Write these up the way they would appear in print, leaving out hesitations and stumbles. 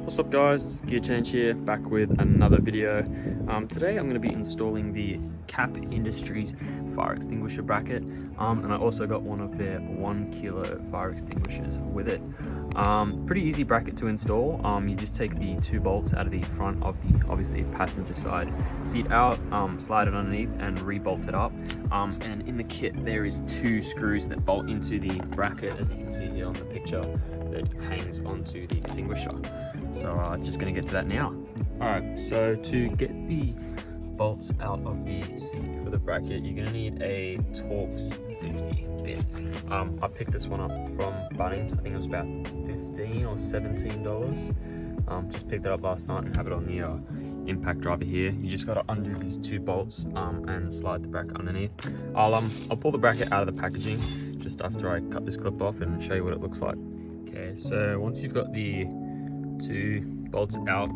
What's up guys, it's TheGearChange here, back with another video. Today I'm going to be installing the Kap Industries fire extinguisher bracket, and I also got one of their 1 kilo fire extinguishers with it. Pretty easy bracket to install. You just take the 2 bolts out of the front of the obviously passenger side seat out, slide it underneath and re-bolt it up. And in the kit there is 2 screws that bolt into the bracket, as you can see here on the picture, that hangs onto the extinguisher. So just going to get to that now. Alright, so to get the bolts out of the seat for the bracket, you're going to need a Torx 50 bit. I picked this one up from Bunnings. I think it was about $15 or $17. Just picked it up last night and have it on the impact driver here. You just got to undo these 2 bolts and slide the bracket underneath. I'll pull the bracket out of the packaging just after I cut this clip off and show you what it looks like. Okay, so once you've got the 2 bolts out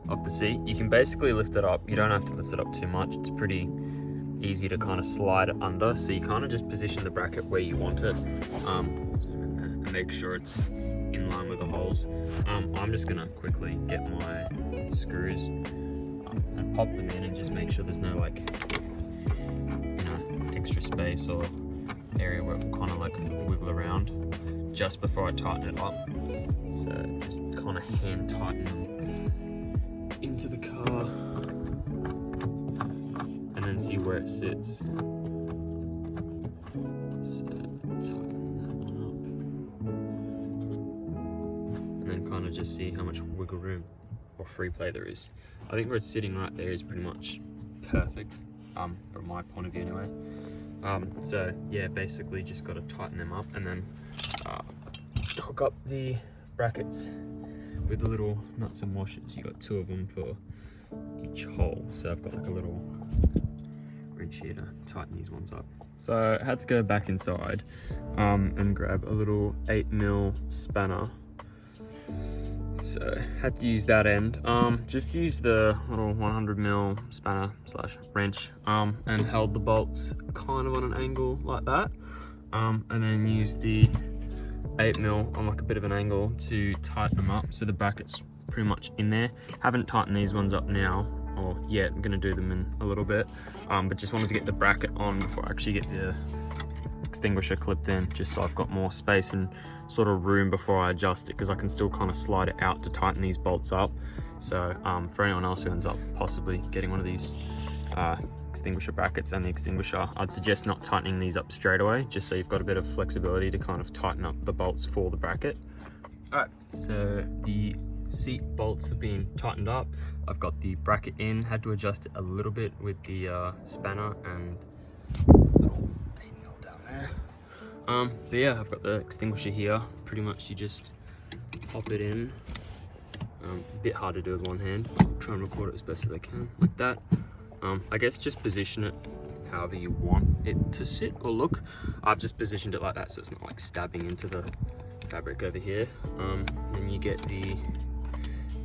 of the seat, you can basically lift it up. You don't have to lift it up too much. It's pretty easy to kind of slide it under, so you kind of just position the bracket where you want it, and make sure it's in line with the holes. I'm just gonna quickly get my screws and pop them in and just make sure there's no extra space or area where it will kind of wiggle around just before I tighten it up. So just kind of hand tighten them into the car and then see where it sits. So tighten that one up and then kind of just see how much wiggle room or free play there is. I think where it's sitting right there is pretty much perfect, from my point of view anyway. So yeah, basically just got to tighten them up and then hook up the brackets with the little nuts and washers. You got 2 of them for each hole, so I've got a little wrench here to tighten these ones up. So I had to go back inside and grab a little 8mm spanner. So had to use that end. Just use the little 100mm spanner / wrench and held the bolts kind of on an angle like that, and then use the 8mm on a bit of an angle to tighten them up so the bracket's pretty much in there. Haven't tightened these ones up now or yet. I'm gonna do them in a little bit, but just wanted to get the bracket on before I actually get the extinguisher clipped in, just so I've got more space and sort of room before I adjust it, because I can still kind of slide it out to tighten these bolts up. So for anyone else who ends up possibly getting one of these extinguisher brackets and the extinguisher, I'd suggest not tightening these up straight away, just so you've got a bit of flexibility to kind of tighten up the bolts for the bracket. Alright, so the seat bolts have been tightened up. I've got the bracket in, had to adjust it a little bit with the spanner and little 8mm down there. So yeah, I've got the extinguisher here. Pretty much you just pop it in. A bit hard to do with one hand. I'll try and record it as best as I can, like that. I guess just position it however you want it to sit or look. I've just positioned it like that so it's not stabbing into the fabric over here. Then you get the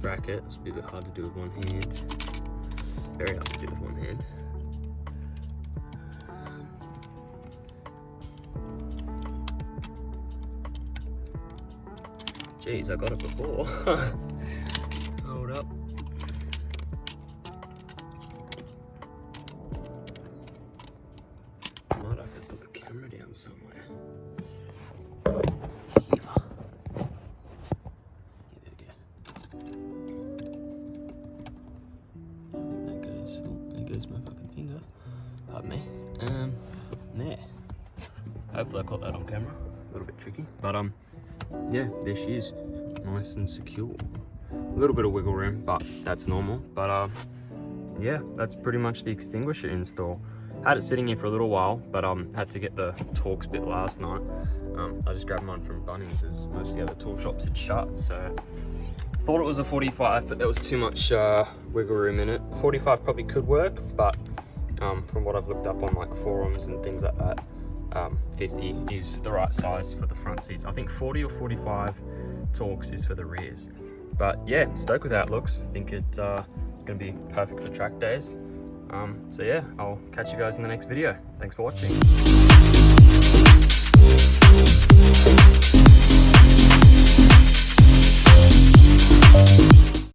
bracket. It's a bit hard to do with one hand. Very hard to do with one hand. Jeez, I got it before. Hold up. Might have to put the camera down somewhere. Here. Yeah, there we go. I think that goes. Oh, there goes my fucking finger. Pardon me. There. Hopefully I caught that on camera. A little bit tricky, but yeah, there she is, nice and secure. A little bit of wiggle room, but that's normal. But yeah, that's pretty much the extinguisher install. Had it sitting here for a little while, but had to get the Torx bit last night. I just grabbed mine from Bunnings as most of the other tool shops had shut, so thought it was a 45, but there was too much wiggle room in it. 45 probably could work, but from what I've looked up on forums and things like that, 50 is the right size for the front seats. I think 40 or 45 Torx is for the rears. But yeah, stoked with how it looks. I think it's going to be perfect for track days. So yeah, I'll catch you guys in the next video. Thanks for watching.